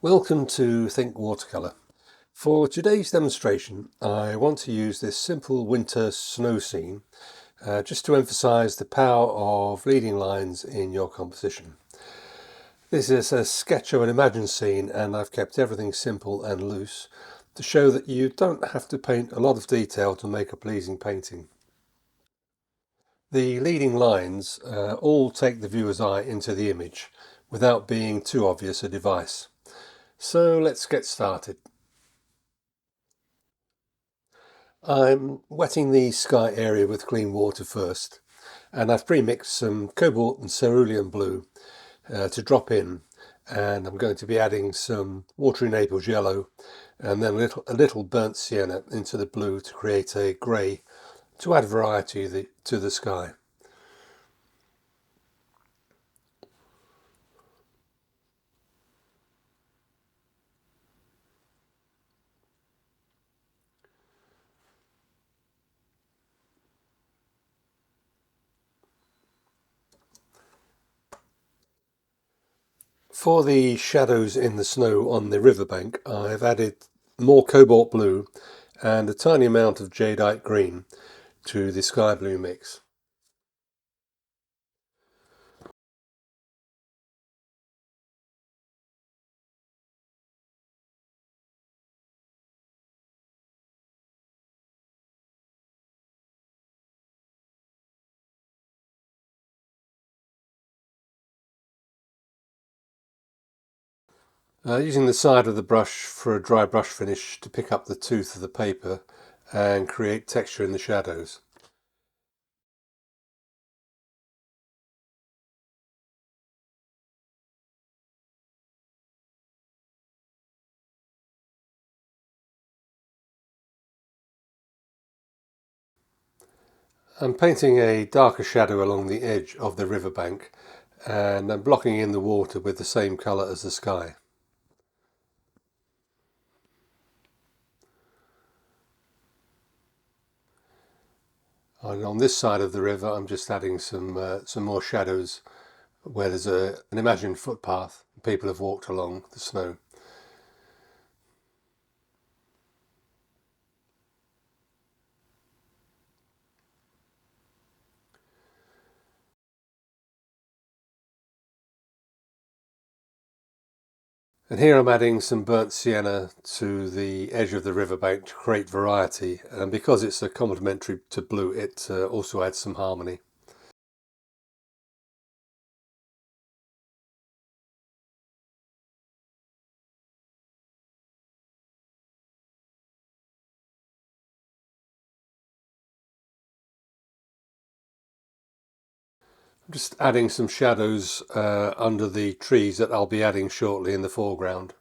Welcome to Think Watercolour. For today's demonstration, I want to use this simple winter snow scene just to emphasise the power of leading lines in your composition. This is a sketch of an imagined scene, and I've kept everything simple and loose to show that you don't have to paint a lot of detail to make a pleasing painting. The leading lines all take the viewer's eye into the image without being too obvious a device. So let's get started. I'm wetting the sky area with clean water first, and I've pre-mixed some cobalt and cerulean blue to drop in, and I'm going to be adding some watery Naples yellow and then a little burnt sienna into the blue to create a grey to add variety to the sky. For the shadows in the snow on the riverbank, I've added more cobalt blue and a tiny amount of jadeite green to the sky blue mix. Using the side of the brush for a dry brush finish to pick up the tooth of the paper and create texture in the shadows. I'm painting a darker shadow along the edge of the riverbank, and I'm blocking in the water with the same colour as the sky. And on this side of the river I'm just adding some more shadows where there's an imagined footpath people have walked along the snow. And here I'm adding some burnt sienna to the edge of the riverbank to create variety, and because it's a complementary to blue, it also adds some harmony. I'm just adding some shadows under the trees that I'll be adding shortly in the foreground.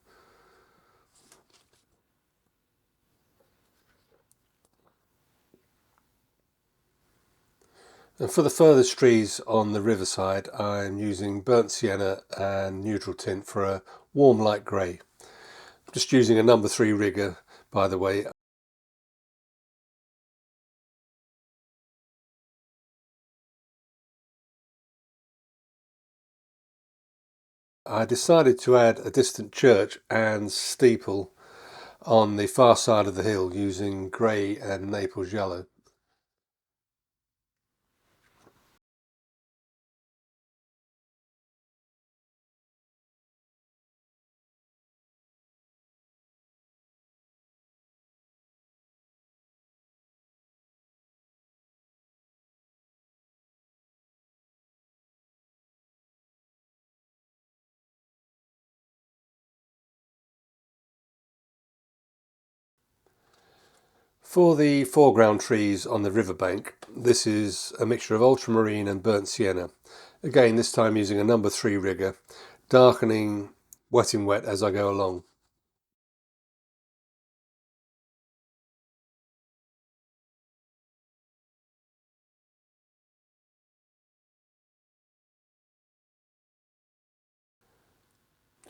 And for the furthest trees on the riverside, I'm using burnt sienna and neutral tint for a warm light grey. I'm just using a number 3 rigger, by the way. I decided to add a distant church and steeple on the far side of the hill using grey and Naples yellow. For the foreground trees on the riverbank, this is a mixture of ultramarine and burnt sienna. Again, this time using a number 3 rigger, darkening wet in wet as I go along.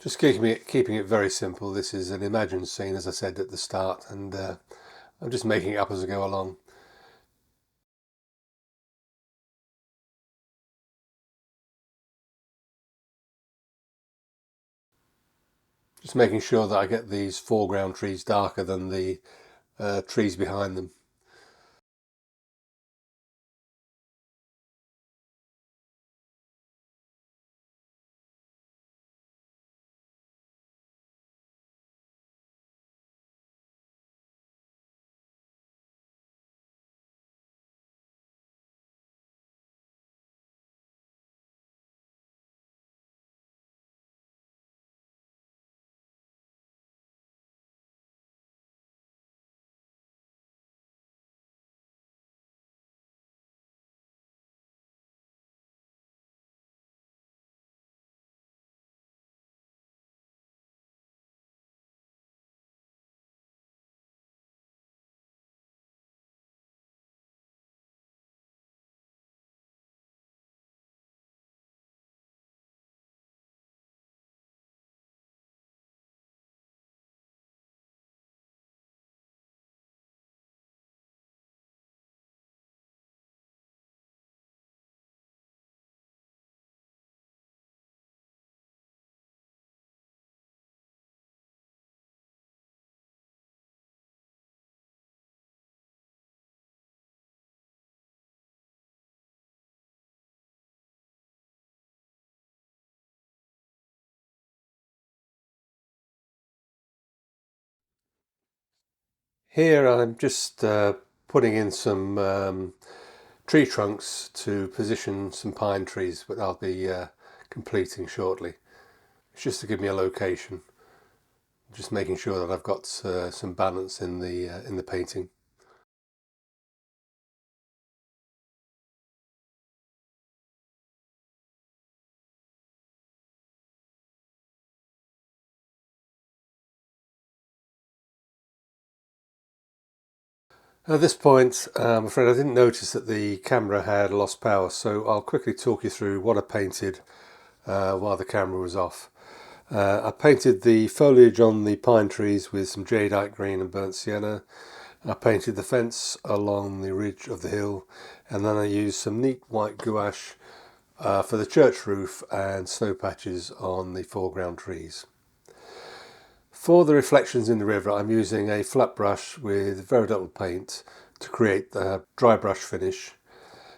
Just keeping it very simple. This is an imagined scene, as I said at the start, and I'm just making it up as I go along. Just making sure that I get these foreground trees darker than the trees behind them. Here I'm just putting in some tree trunks to position some pine trees, but I'll be completing shortly. It's just to give me a location, just making sure that I've got some balance in the painting. At this point, I'm afraid I didn't notice that the camera had lost power, so I'll quickly talk you through what I painted while the camera was off. I painted the foliage on the pine trees with some jadeite green and burnt sienna. I painted the fence along the ridge of the hill, and then I used some neat white gouache for the church roof and snow patches on the foreground trees. For the reflections in the river, I'm using a flat brush with very little paint to create the dry brush finish.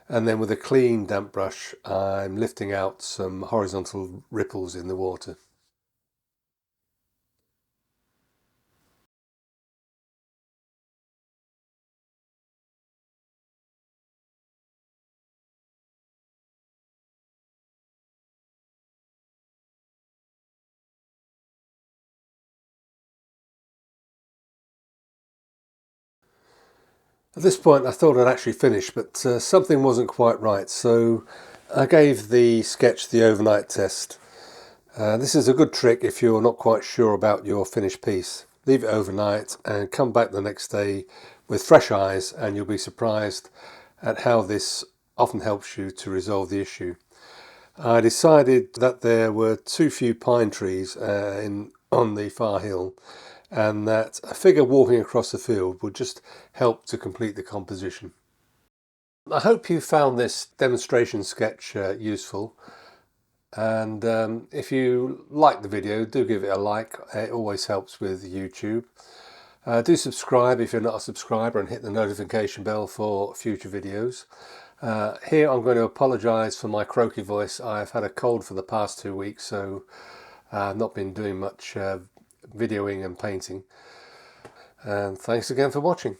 And then with a clean damp brush, I'm lifting out some horizontal ripples in the water. At this point, I thought I'd actually finish, but something wasn't quite right, so I gave the sketch the overnight test. This is a good trick if you're not quite sure about your finished piece. Leave it overnight and come back the next day with fresh eyes, and you'll be surprised at how this often helps you to resolve the issue. I decided that there were too few pine trees on the far hill, and that a figure walking across the field would just help to complete the composition. I hope you found this demonstration sketch useful, and if you like the video, do give it a like. It always helps with YouTube. Do subscribe if you're not a subscriber, and hit the notification bell for future videos. Here I'm going to apologise for my croaky voice. I've had a cold for the past 2 weeks, so I've not been doing much videoing and painting. And thanks again for watching.